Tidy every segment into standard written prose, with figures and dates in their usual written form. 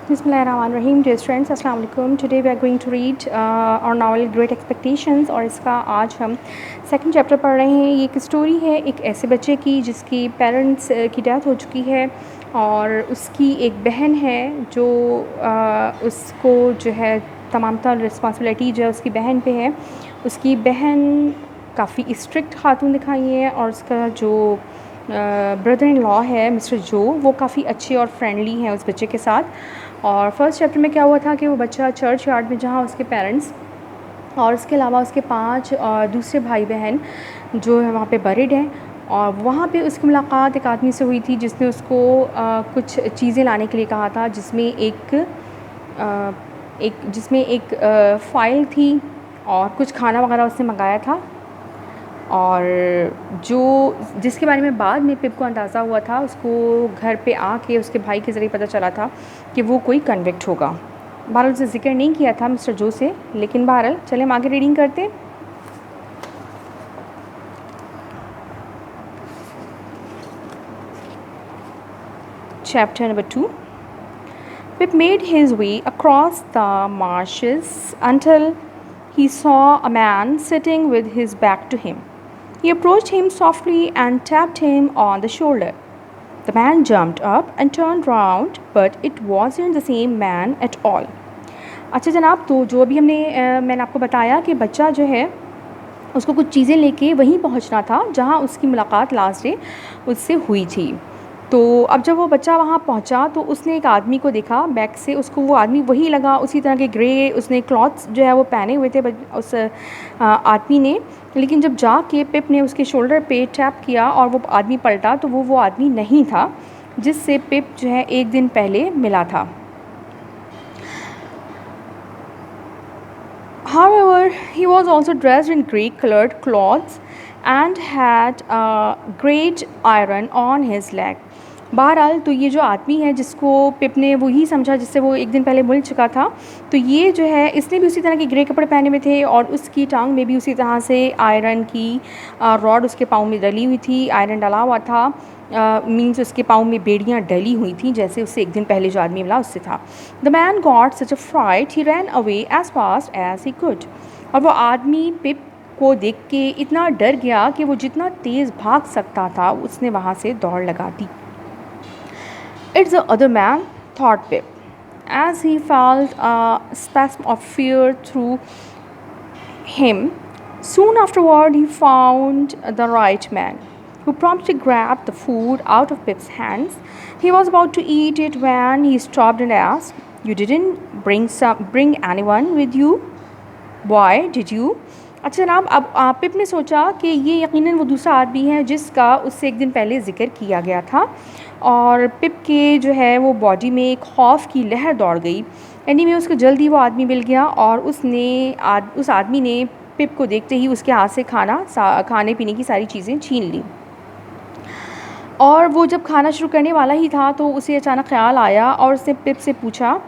Bismillahirrahmanirrahim. Dear students, अस्सलाम वालेकुम. Today we are going to read our novel Great Expectations और इसका आज हम सेकंड चैप्टर पढ़ रहे हैं. ये एक स्टोरी है एक ऐसे बच्चे की जिसकी पेरेंट्स की डेथ हो चुकी है और उसकी एक बहन है जो उसको जो है तमाम तर रिस्पॉन्सिबिलिटी जो है उसकी बहन पे है. उसकी बहन काफ़ी स्ट्रिक्ट खातून दिखाई है और उसका जो ब्रदर इन लॉ है मिस्टर जो, वो काफ़ी अच्छे और फ्रेंडली हैं उस बच्चे के साथ. और फर्स्ट चैप्टर में क्या हुआ था कि वो बच्चा चर्च यार्ड में जहाँ उसके पेरेंट्स और उसके अलावा उसके 5 दूसरे भाई बहन जो है वहाँ पे बरीड हैं और वहाँ पे उसकी मुलाकात एक आदमी से हुई थी जिसने उसको कुछ चीज़ें लाने के लिए कहा था जिसमें एक फ़ाइल थी और कुछ खाना वगैरह उसने मंगाया था. और जिसके बारे में बाद में पिप को अंदाज़ा हुआ था, उसको घर पे आके उसके भाई के ज़रिए पता चला था कि वो कोई कन्विक्ट होगा. बहरहाल उसने ज़िक्र नहीं किया था मिस्टर जो से, लेकिन बहरहाल चले हम आगे रीडिंग करते हैं. Chapter number 2. Pip made his way across the marshes until he saw a man sitting with his back to him. He approached him softly and tapped him on the shoulder. The man jumped up and turned round, but it wasn't the same man at all. अच्छा जनाब, तो जो अभी मैंने आपको बताया कि बच्चा जो है उसको कुछ चीज़ें लेके वहीं पहुंचना था जहां उसकी मुलाकात लास्ट डे उससे हुई थी. तो अब जब वो बच्चा वहाँ पहुँचा तो उसने एक आदमी को देखा बैक से. उसको वो आदमी वही लगा, उसी तरह के ग्रे उसने क्लॉथ्स जो है वो पहने हुए थे उस आदमी ने. लेकिन जब जाके पिप ने उसके शोल्डर पे टैप किया और वो आदमी पलटा तो वो आदमी नहीं था जिससे पिप जो है एक दिन पहले मिला था. However, he was also dressed in grey-colored clothes and had a great iron on his leg. बहरहाल तो ये जो आदमी है जिसको पिप ने वही समझा जिससे वो एक दिन पहले मिल चुका था, तो ये जो है इसने भी उसी तरह के ग्रे कपड़े पहने हुए थे और उसकी टांग में भी उसी तरह से आयरन की रॉड उसके पाँव में डली हुई थी. आयरन डला हुआ था मीन्स उसके पाँव में बेड़ियाँ डली हुई थी जैसे उससे एक दिन पहले जो आदमी मिला उससे था. The man got such a fright he ran away as fast as he could. और वो आदमी पिप को देख के इतना डर गया कि वो जितना तेज़ भाग सकता था उसने वहाँ से दौड़ लगा दी. It's the other man, thought Pip, as he felt a spasm of fear through him. Soon afterward, he found the right man, who promptly grabbed the food out of Pip's hands. He was about to eat it when he stopped and asked, "You didn't bring anyone with you, boy, did you?" अच्छा जनाब, अब पिप ने सोचा कि ये यकीनन वो दूसरा आदमी है जिसका उससे एक दिन पहले ज़िक्र किया गया था. और पिप के जो है वो बॉडी में एक खौफ की लहर दौड़ गई. यानी में उसको जल्दी वो आदमी मिल गया और उस आदमी ने पिप को देखते ही उसके हाथ से खाने पीने की सारी चीज़ें छीन ली. और वो जब खाना शुरू करने वाला ही था तो उसे अचानक ख्याल आया और उसने पिप से पूछा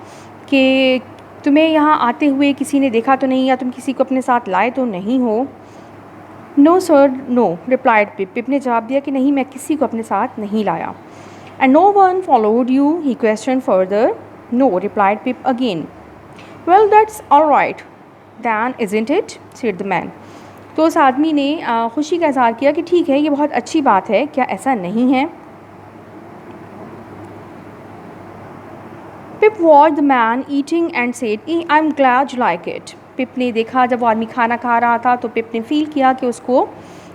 कि तुम्हें यहाँ आते हुए किसी ने देखा तो नहीं या तुम किसी को अपने साथ लाए तो नहीं हो? नो सर, नो, रिप्लाइड पिप. पिप ने जवाब दिया कि नहीं, मैं किसी को अपने साथ नहीं लाया. And no one followed you? He questioned further. No, replied Pip again. Well, that's all right, then, isn't it? said the man. तो उस आदमी ने खुशी का इज़हार किया कि ठीक है, ये बहुत अच्छी बात है, क्या ऐसा नहीं है? Pip watched the man eating and said, "I'm glad you like it." पिप ने देखा जब वो आदमी खाना खा रहा था तो पिप ने फ़ील किया कि उसको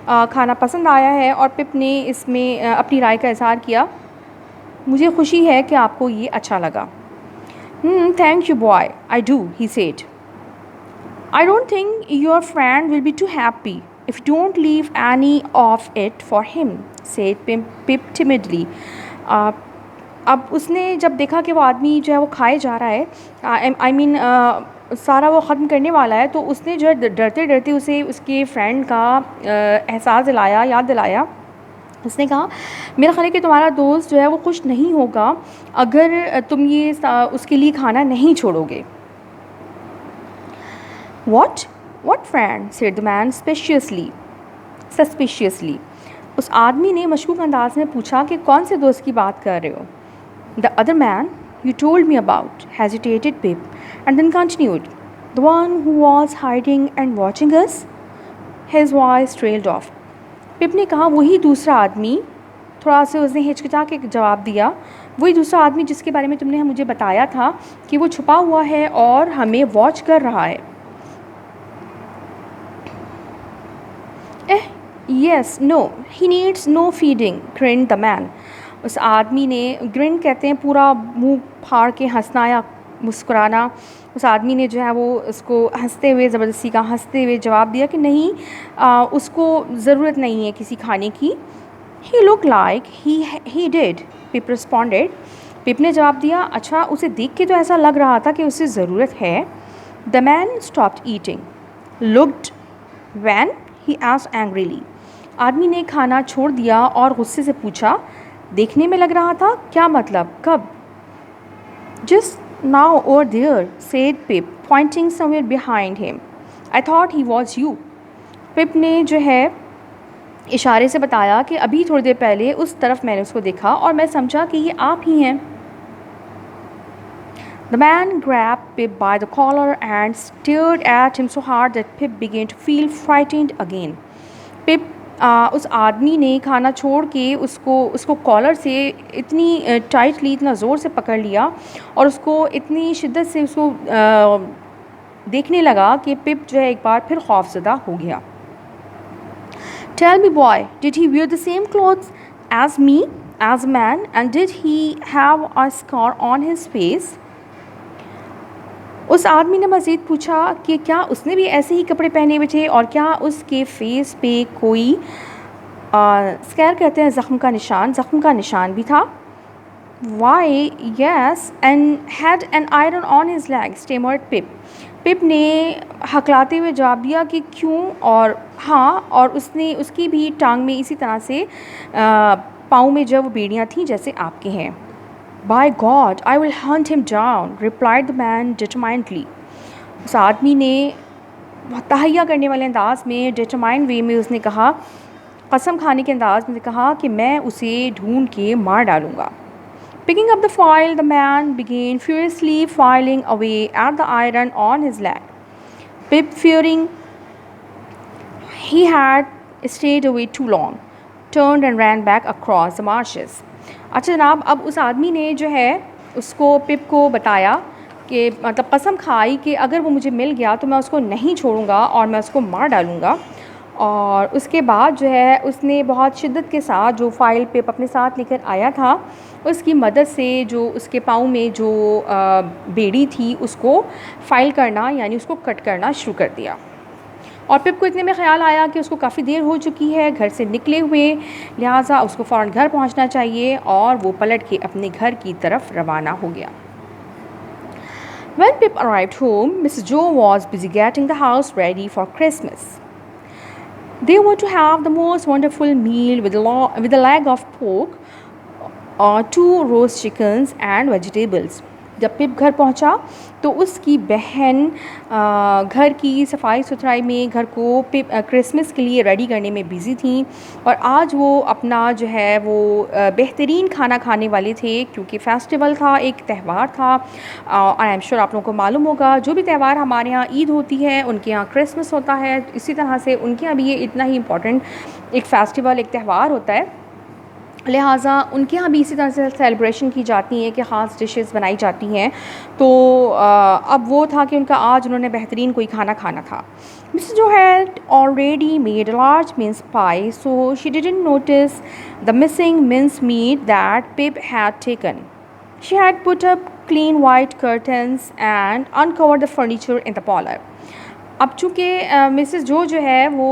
खाना पसंद आया है और पिप ने इसमें अपनी राय का इज़हार किया. मुझे खुशी है कि आपको ये अच्छा लगा. Thank you boy, I do, he said. I don't think your friend will be too happy if you don't leave any of it for him, said Pip timidly. अब उसने जब देखा कि वो आदमी जो है वो खाए जा रहा है, आई मीन सारा वो ख़त्म करने वाला है, तो उसने जो है डरते डरते उसे उसके फ्रेंड का एहसास दिलाया, याद दिलाया. उसने कहा, मेरा ख्याल है कि तुम्हारा दोस्त जो है वो खुश नहीं होगा अगर तुम ये उसके लिए खाना नहीं छोड़ोगे. What friend? said the man suspiciously. उस आदमी ने मशकूक अंदाज में पूछा कि कौन से दोस्त की बात कर रहे हो? The other man, you told me about, hesitated Pip, and then continued. The one who was hiding and watching us? His voice trailed off. पिप ने कहा, वही दूसरा आदमी. थोड़ा सा उसने हिचकिचा के जवाब दिया, वही दूसरा आदमी जिसके बारे में तुमने मुझे बताया था कि वो छुपा हुआ है और हमें वॉच कर रहा है. Yes, no, he needs no feeding, grinned the man. उस आदमी ने, ग्रिन कहते हैं पूरा मुंह फाड़ के हंसना या मुस्कुराना. उस आदमी ने जो है वो उसको हंसते हुए, ज़बरदस्ती का हंसते हुए जवाब दिया कि नहीं, उसको ज़रूरत नहीं है किसी खाने की. He looked like he did, Pip responded. पिप ने जवाब दिया, अच्छा उसे देख के तो ऐसा लग रहा था कि उसे ज़रूरत है. The man stopped eating. Looked when? He asked angrily. आदमी ने खाना छोड़ दिया और गुस्से से पूछा, देखने में लग रहा था, क्या मतलब, कब? Just now over there, said Pip, pointing somewhere behind him. I thought he was you. पिप ने जो है इशारे से बताया कि अभी थोड़ी देर पहले उस तरफ मैंने उसको देखा और मैं समझा कि ये आप ही हैं. The man grabbed Pip by the collar and stared at him so hard that Pip began to feel frightened again. Pip उस आदमी ने खाना छोड़ के उसको कॉलर से इतनी टाइटली, इतना ज़ोर से पकड़ लिया और उसको इतनी शिद्दत से उसको देखने लगा कि पिप जो है एक बार फिर खौफज़दा हो गया. Tell me boy, did he wear the same clothes as me, as a man, and did he have a scar on his face? उस आदमी ने मज़ीद पूछा कि क्या उसने भी ऐसे ही कपड़े पहने हुए थे और क्या उसके फेस पे कोई स्कैर कहते हैं ज़ख्म का निशान भी था. Why yes, and had an iron on his leg, stammered Pip. पिप ने हकलाते हुए जवाब दिया कि क्यों और हाँ, और उसकी भी टांग में इसी तरह से पाँव में जब बेड़ियाँ थीं जैसे आपके हैं. By God, I will hunt him down, replied the man determinedly. उस आदमी ने तहैया करने वाले अंदाज में, determined वे में उसने कहा, कसम खाने के अंदाज में कहा कि मैं उसे ढूंढ के मार डालूँगा. Picking up the file, the man began furiously filing away at the iron on his leg. Pip, fearing he had stayed away too long, turned and ran back across the marshes. अच्छा जनाब, अब उस आदमी ने जो है उसको पिप को बताया कि मतलब कसम खाई कि अगर वो मुझे मिल गया तो मैं उसको नहीं छोड़ूंगा और मैं उसको मार डालूंगा. और उसके बाद जो है उसने बहुत शिद्दत के साथ जो फ़ाइल पिप अपने साथ लेकर आया था उसकी मदद से जो उसके पाँव में जो बेड़ी थी उसको फ़ाइल करना यानी उसको कट करना शुरू कर दिया. और पिप को इतने में ख़्याल आया कि उसको काफ़ी देर हो चुकी है घर से निकले हुए, लिहाजा उसको फ़ौरन घर पहुंचना चाहिए और वो पलट के अपने घर की तरफ रवाना हो गया. When Pip arrived home, Mrs. Joe was busy getting the house ready for Christmas. They were to have the most wonderful meal with a leg of pork, 2 roast chickens and vegetables. जब पिप घर पहुंचा तो उसकी बहन घर की सफाई सुथराई में घर को क्रिसमस के लिए रेडी करने में बिज़ी थी और आज वो अपना जो है वो बेहतरीन खाना खाने वाले थे क्योंकि फेस्टिवल था, एक त्यौहार था. और आई एम श्योर आप लोगों को मालूम होगा जो भी त्यौहार हमारे यहाँ ईद होती है उनके यहाँ क्रिसमस होता है, इसी तरह से उनके यहाँ भी ये इतना ही इम्पॉर्टेंट एक फ़ेस्टिवल, एक त्यौहार होता है. लिहाजा उनके यहाँ भी इसी तरह से सेलिब्रेशन की जाती है कि ख़ास डिशेस बनाई जाती हैं. तो अब वो था कि आज उन्होंने बेहतरीन कोई खाना खाना था. Mrs. Joe had already made a large mince pie, so she didn't notice the missing mince meat that Pip had taken. She had put up clean white curtains and uncovered the furniture in the parlor. अब चूँकि Mrs जो है वो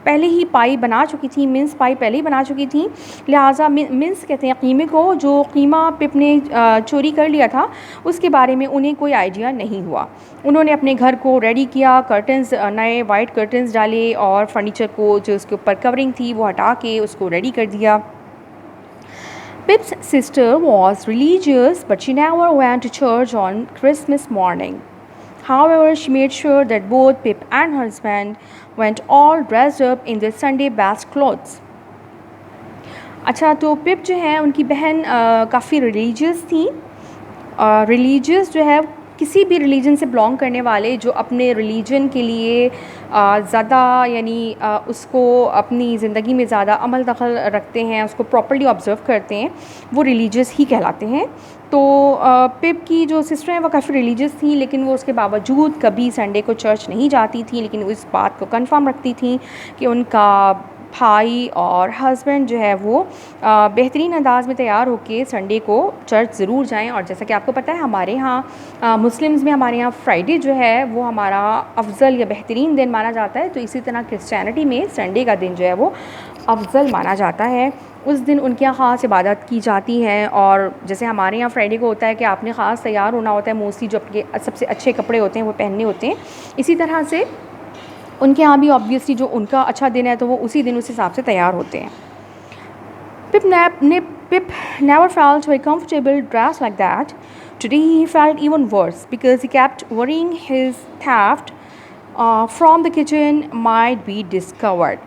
पहले ही पाई बना चुकी थी, mince पाई पहले ही बना चुकी थी, लिहाजा मिन्स कहते हैं कीमे को, जो कीमा पिप ने चोरी कर लिया था उसके बारे में उन्हें कोई आइडिया नहीं हुआ. उन्होंने अपने घर को रेडी किया, कर्टन्स, नए वाइट कर्टन्स डाले और फर्नीचर को जो उसके ऊपर कवरिंग थी वो हटा के उसको रेडी कर दिया. Pip's sister was religious, but she never went to church on Christmas morning. However, she made sure that both Pip and her husband went all dressed up in their Sunday best clothes. अच्छा, तो पिप जो है उनकी बहन काफ़ी religious थी religious जो है, किसी भी रिलीजन से बिलोंग करने वाले जो अपने रिलीजन के लिए ज़्यादा यानी उसको अपनी ज़िंदगी में ज़्यादा अमल दखल रखते हैं, उसको प्रॉपर्ली ऑब्ज़र्व करते हैं, वो रिलीजियस ही कहलाते हैं। तो पिप की जो सिस्टर हैं वो काफ़ी रिलीजियस थी, लेकिन वो उसके बावजूद कभी संडे को चर्च नहीं जाती थी, लेकिन वो इस बात को कंफर्म रखती थी कि उनका भाई और हस्बैंड जो है वो बेहतरीन अंदाज में तैयार होकर संडे को चर्च ज़रूर जाएं। और जैसा कि आपको पता है हमारे यहाँ मुस्लिम्स में हमारे यहाँ फ्राइडे जो है वो हमारा अफजल या बेहतरीन दिन माना जाता है, तो इसी तरह क्रिश्चियनिटी में संडे का दिन जो है वो अफजल माना जाता है। उस दिन उनके यहाँ ख़ास इबादत की जाती है, और जैसे हमारे यहाँ फ्राइडे को होता है कि आपने ख़ास तैयार होना होता है, मोस्टली जो आपके सबसे अच्छे कपड़े होते हैं वो पहनने होते हैं, इसी तरह से उनके यहाँ भी ऑब्वियसली जो उनका अच्छा दिन है तो वो उसी दिन उस हिसाब से तैयार होते हैं। Pip never felt very comfortable dressed like that. Today he felt even worse because he kept worrying his theft from the kitchen might be discovered.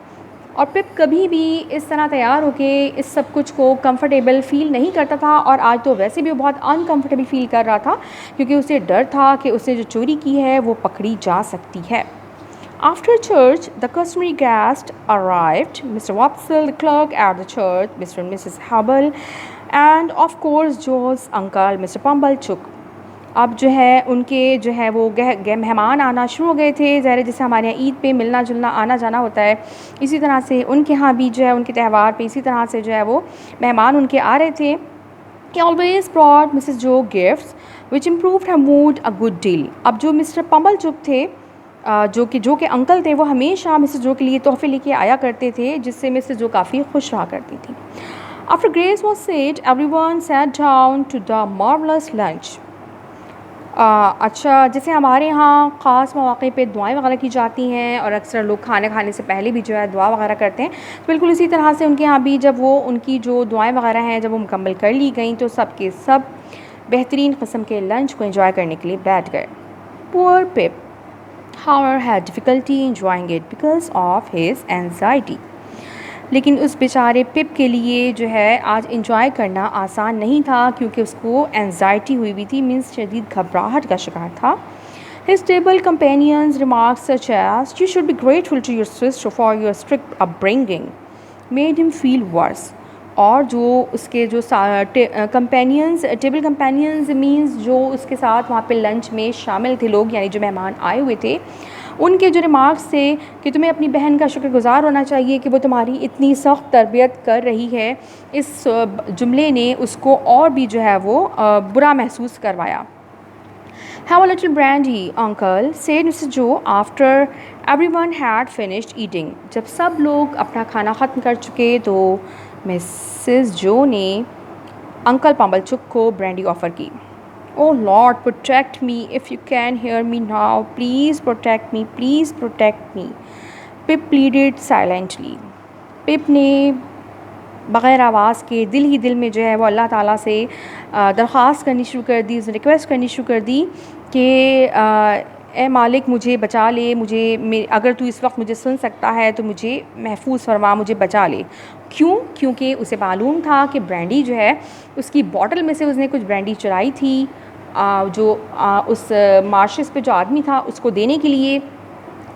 और पिप कभी भी इस तरह तैयार होके इस सब कुछ को कंफर्टेबल फ़ील नहीं करता था, और आज तो वैसे भी वो बहुत अनकंफर्टेबल फ़ील कर रहा था क्योंकि उसे डर था कि उसने जो चोरी की है वो पकड़ी जा सकती है। After church, the customary guests arrived, Mr. Wopsle, the clerk at the church, Mr. and Mrs. Hubble, and of course Joe's uncle, Mr. Pumblechook. अब जो है उनके जो है वो मेहमान आना शुरू हो गए थे। ज़ाहिर जैसे हमारे यहाँ ईद पे मिलना जुलना आना जाना होता है, इसी तरह से उनके यहाँ भी जो है उनके त्यौहार पे इसी तरह से जो है वो मेहमान उनके आ रहे थे। He always brought Mrs. Joe gifts, which improved her mood a good deal. अब जो मिस्टर पम्बलचुक थे, जो के अंकल थे, वो हमेशा मिसेस जो के लिए तोहफे लेके आया करते थे, जिससे मिसेस जो काफ़ी खुश रहा करती थी। After grace was said, everyone sat down to the marvelous lunch. अच्छा, जैसे हमारे यहाँ ख़ास मौक़े पे दुआएं वगैरह की जाती हैं और अक्सर लोग खाने खाने से पहले भी जो है दुआ वगैरह करते हैं, तो बिल्कुल इसी तरह से उनके यहाँ भी जब वो उनकी जो दुआएं वगैरह हैं जब वो मुकम्मल कर ली गई तो सब के सब बेहतरीन किस्म के लंच को एंजॉय करने के लिए बैठ गए। Poor pip however had difficulty enjoying it because of his anxiety. लेकिन उस बेचारे पिप के लिए जो है आज इंजॉय करना आसान नहीं था क्योंकि उसको एंजाइटी हुई हुई थी, मीन्स शदीद घबराहट का शिकार था। His table companions remarks such as you should be grateful to your sister for your strict upbringing made him feel worse. और जो उसके जो कंपेनियंस, टेबल कंपेनियंस मींस जो उसके साथ वहाँ पे लंच में शामिल थे लोग, यानी जो मेहमान आए हुए थे, उनके जो रिमार्क्स थे कि तुम्हें अपनी बहन का शुक्रगुजार होना चाहिए कि वो तुम्हारी इतनी सख्त तरबियत कर रही है, इस जुमले ने उसको और भी जो है वो बुरा महसूस करवाया। Have a little brandy, uncle, said Mr. Joe after everyone had finished eating. जब सब लोग अपना खाना ख़त्म कर चुके तो मिसेस जो ने अंकल पम्बलचुक को ब्रांडी ऑफ़र की। Oh Lord, protect me if you can hear me now. Please protect me, please protect me. Pip pleaded silently. पिप ने बग़ैर आवाज़ के दिल ही दिल में जो है वो अल्लाह ताला से दरख्वास्त करनी शुरू कर दी, रिक्वेस्ट करनी शुरू कर दी कि ए मालिक मुझे बचा ले, अगर तू इस वक्त मुझे सुन सकता है तो मुझे महफूज फरमा, मुझे बचा ले। क्यों? क्योंकि उसे मालूम था कि ब्रांडी जो है उसकी बॉटल में से उसने कुछ ब्रांडी चुराई थी, उस मार्शस पे जो आदमी था उसको देने के लिए,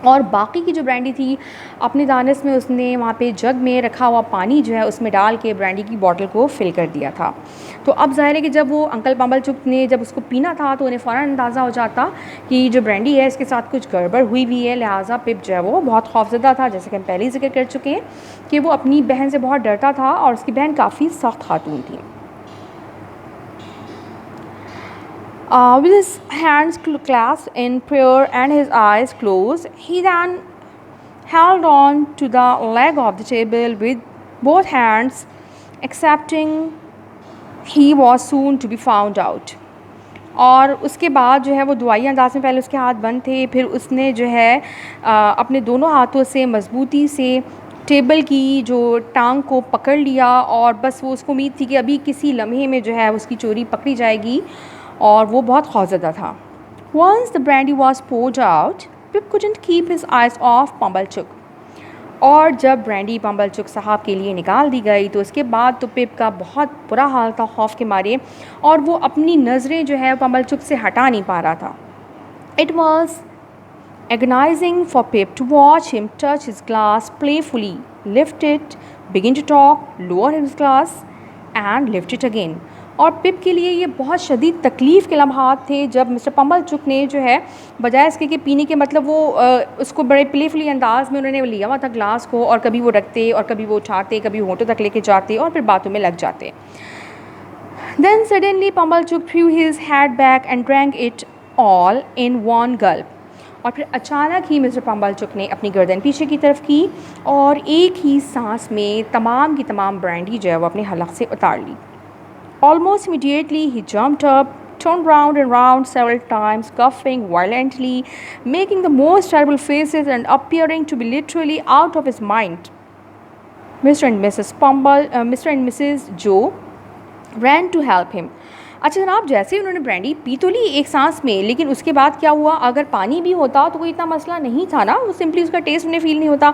और बाकी की जो ब्रांडी थी अपने दानस में उसने वहाँ पे जग में रखा हुआ पानी जो है उसमें डाल के ब्रांडी की बोतल को फ़िल कर दिया था। तो अब ज़ाहिर है कि जब वो अंकल पम्बलचुक ने जब उसको पीना था तो उन्हें फ़ौरन अंदाज़ा हो जाता कि जो ब्रांडी है इसके साथ कुछ गड़बड़ हुई हुई है, लिहाजा पिप जो है वो बहुत खौफज़दा था। जैसे कि हम पहले ही जिक्र कर चुके हैं कि वो अपनी बहन से बहुत डरता था और उसकी बहन काफ़ी सख्त खातून थी। With his hands clasped in prayer and his eyes closed, he then held on to the leg of the table with both hands, accepting he was soon to be found out. और उसके बाद जो है वो दुआई अंदाज में पहले उसके हाथ बंद थे, फिर उसने जो है अपने दोनों हाथों से मजबूती से टेबल की जो टांग को पकड़ लिया, और बस वो उसको उम्मीद थी कि अभी किसी लम्हे में जो है उसकी चोरी पकड़ी जाएगी, और वो बहुत खौफज़दा था। Once the brandy was poured out, Pip couldn't keep his eyes off Pumblechook. और जब ब्रांडी पम्बलचुक साहब के लिए निकाल दी गई तो उसके बाद तो पिप का बहुत बुरा हाल था खौफ के मारे, और वो अपनी नज़रें जो है पम्बलचुक से हटा नहीं पा रहा था। It was agonizing for Pip to watch him touch his glass playfully, lift it, begin to talk, lower his glass and lift it again. और पिप के लिए ये बहुत शदीद तकलीफ़ के लम्हात थे जब मिस्टर पम्बलचुक ने जो है बजाय इसके कि पीने के मतलब वो उसको बड़े प्लेफुली अंदाज में उन्होंने लिया हुआ था ग्लास को, और कभी वो रखते और कभी वो उठाते, कभी होठों तक लेके जाते और फिर बातों में लग जाते। Then suddenly Pumbalchuk threw his head back and drank it all in one gulp. और फिर अचानक ही मिस्टर पम्बलचुक ने अपनी गर्दन पीछे की तरफ की और एक ही सांस में तमाम की तमाम ब्रांडी जो है वो अपने हलक से उतार ली। Almost immediately he jumped up, turned round and round several times, coughing violently, making the most terrible faces and appearing to be literally out of his mind. Mr. and Mrs. Joe ran to help him. अच्छा जनाब, जैसे ही उन्होंने brandy P तो ली एक सांस में, लेकिन उसके बाद क्या हुआ, अगर पानी भी होता तो कोई इतना मसला नहीं था ना, वो सिंपली उसका टेस्ट उन्हें फ़ील नहीं होता।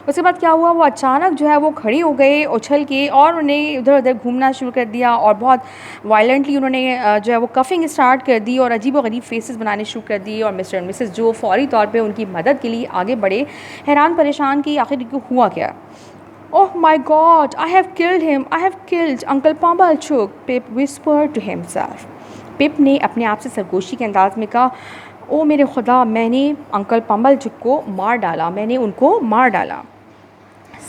उसके बाद क्या हुआ, वो अचानक जो है वो खड़े हो गए उछल के और उन्हें इधर उधर घूमना शुरू कर दिया और बहुत वायलेंटली उन्होंने जो है वो कफिंग स्टार्ट कर दी और अजीब व गरीब फेसेस बनाने शुरू कर दिए। और मिस्टर एंड मिसेस जो फौरी तौर पर उनकी मदद के लिए आगे बढ़े, हैरान परेशान कि आखिर हुआ क्या। Oh my God, I have killed him. I have killed Uncle Pumbalchuk, Pip whispered to himself. पिप ने अपने आप से सरगोशी के अंदाज में कहा, ओ मेरे खुदा, मैंने अंकल पम्बलचुक को मार डाला, मैंने उनको मार डाला।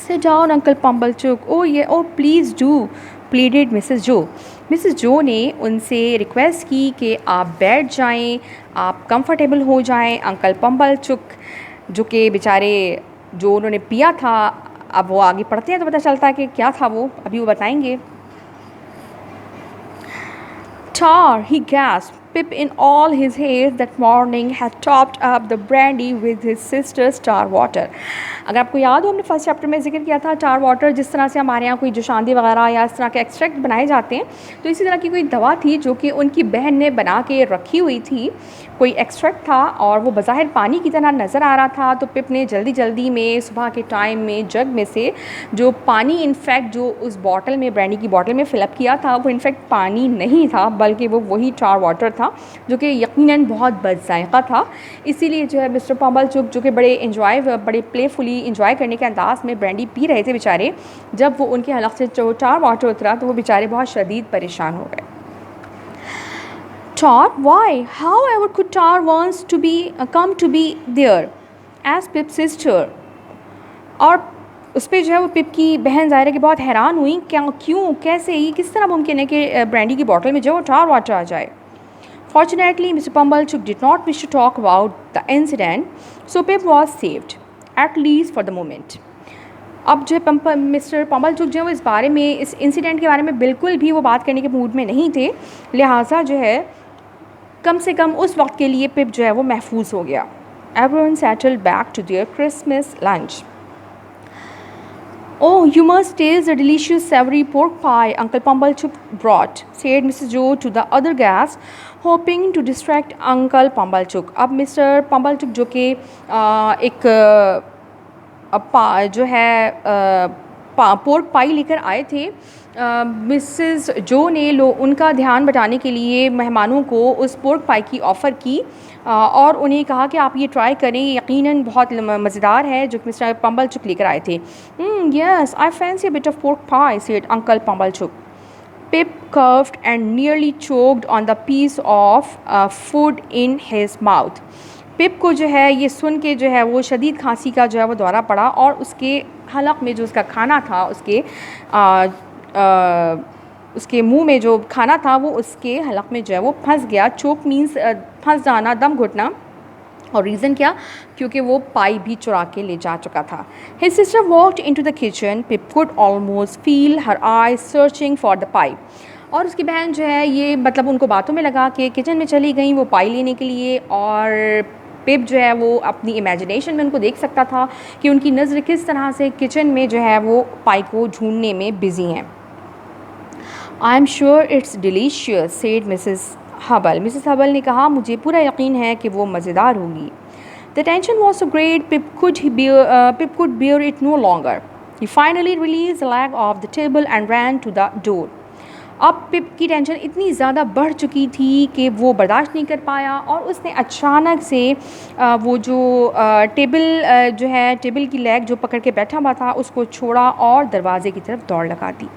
Sit down, Uncle Pumbalchuk. Oh please do, pleaded Mrs. Joe. Mrs जो ने उनसे रिक्वेस्ट की कि आप बैठ जाएं, आप कंफर्टेबल हो जाएं। अंकल पम्बलचुक जो कि बेचारे जो उन्होंने पिया था, अब वो आगे पढ़ते हैं तो पता चलता है कि क्या था वो, अभी वो बताएंगे। Tar, he gasped. Pip, in all his haste that morning, had topped up the brandy with his sister's tar water. अगर आपको याद हो, हमने फर्स्ट चैप्टर में जिक्र किया था tar water, जिस तरह से हमारे यहाँ कोई जोशांदी वगैरह या इस तरह के एक्सट्रैक्ट बनाए जाते हैं, तो इसी तरह की कोई दवा थी जो कि उनकी बहन ने बना के रखी हुई थी, कोई एक्सट्रैक्ट था और वो बज़ाहिर पानी की तरह नज़र आ रहा था। तो पिप ने जल्दी जल्दी में सुबह के टाइम में जग में से जो पानी इनफैक्ट जो उस बॉटल में ब्रांडी की बॉटल में फ़िलअप किया था, वो इनफैक्ट पानी नहीं था बल्कि वो वही टार वाटर था जो कि यकीनन बहुत बदजायका था। इसीलिए जो है मिस्टर पम्बलचुक जो कि बड़े प्लेफुली इंजॉय करने के अंदाज में ब्रांडी पी रहे थे बेचारे, जब वो उनके हलक से जो टार वाटर उतरा तो वो बेचारे बहुत शदीद परेशान हो गए। Tar? Why? However could Tar wants to be come to be there as Pip's sister? और उस पर जो है वो पिप की बहन ज़ाहिर है कि बहुत हैरान हुई, क्यों, कैसे, ये किस तरह मुमकिन है कि ब्रांडी की बॉटल में जो वो टार वाटर आ जाए। Fortunately, Mr. Pumbalchuk did not wish to talk about the incident, so Pip was saved, at least for the moment. अब जो है मिस्टर पम्बलचुक जो है वो इस बारे में, इस इंसिडेंट के बारे में बिल्कुल भी वो बात करने के मूड में नहीं थे, लिहाजा जो है कम से कम उस वक्त के लिए पिप जो है वो महफूज हो गया। Everyone settled back to their Christmas lunch. Oh, you must taste the delicious savory pork pie Uncle Pumbalchuk brought, said Mrs. Joe to the other guests, hoping to distract Uncle Pumbalchuk. अब mister पम्बलचुक जो कि एक जो है pork पाई लेकर आए थे, Mrs जो ने उनका ध्यान बटाने के लिए मेहमानों को उस पोर्क पाई की ऑफ़र की और उन्हें कहा कि आप ये ट्राई करें, यकीनन बहुत मज़ेदार है, जो मिस्टर पम्बलचुक लेकर आए थे। Yes, I fancy a bit of pork pie, said Uncle Pumblechook. Pip coughed and nearly choked on the piece of food in his mouth. पिप को जो है ये सुन के जो है वो शदीद खांसी का जो है वो दौरा पड़ा और उसके हलक में जो उसका खाना था, उसके मुंह में जो खाना था वो उसके हलक में जो है वो फंस गया। चोक मीन्स फंस जाना, दम घुटना। और रीज़न क्या, क्योंकि वो पाई भी चुरा के ले जा चुका था। His sister walked into the kitchen. Pip could almost feel her eyes searching for the pie. और उसकी बहन जो है ये मतलब उनको बातों में लगा कि किचन में चली गई वो पाई लेने के लिए, और पिप जो है वो अपनी इमेजिनेशन में उनको देख सकता था कि उनकी नज़र किस तरह से किचन में जो है वो पाई को ढूंढने में बिज़ी हैं। I am sure it's delicious, said Mrs Hubble. Mrs Hubble ने कहा, मुझे पूरा यकीन है कि वो मज़ेदार होगी। The The tension was so great, Pip could bear it no longer. He finally released the leg off the table and ran to the door. अब पिप की टेंशन इतनी ज़्यादा बढ़ चुकी थी कि वो बर्दाश्त नहीं कर पाया और उसने अचानक से वो जो टेबल की लेग जो पकड़ के बैठा हुआ था उसको छोड़ा और दरवाज़े की तरफ दौड़ लगा दी.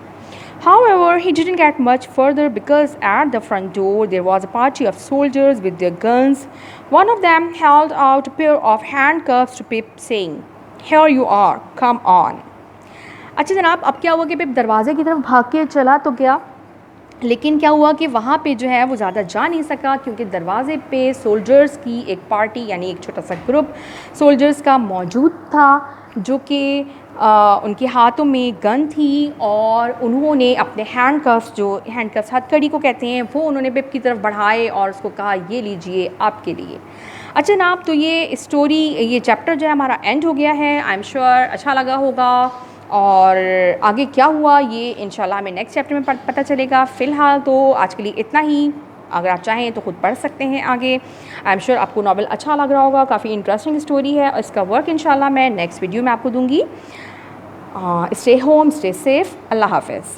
However, he didn't get much further because at the front door there was a party of soldiers with their guns. One of them held out a pair of handcuffs to Pip, saying, "Here you are, come on." अच्छा जनाब, अब क्या हुआ कि पिप दरवाजे की तरफ भाग के चला तो गया, लेकिन क्या हुआ कि वहाँ पे जो है वो ज़्यादा जा नहीं सका क्योंकि दरवाज़े पे सोल्जर्स की एक पार्टी यानी एक छोटा सा ग्रुप सोल्जर्स का मौजूद था जो कि उनके हाथों में गन थी और उन्होंने अपने हैंडकफ्स हथकड़ी को कहते हैं वो उन्होंने पिप की तरफ बढ़ाए और उसको कहा ये लीजिए आपके लिए. अच्छा जनाब, तो ये चैप्टर जो है हमारा एंड हो गया है. आई एम श्योर अच्छा लगा होगा और आगे क्या हुआ ये इंशाल्लाह हमें नेक्स्ट चैप्टर में पता चलेगा. फ़िलहाल तो आज के लिए इतना ही. अगर आप चाहें तो ख़ुद पढ़ सकते हैं आगे. आई एम श्योर आपको नावल अच्छा लग रहा होगा, काफ़ी इंटरेस्टिंग स्टोरी है. इसका वर्क इंशाल्लाह मैं नेक्स्ट वीडियो में आपको दूंगी. Stay home, stay safe. अल्लाह हाफ़िज़.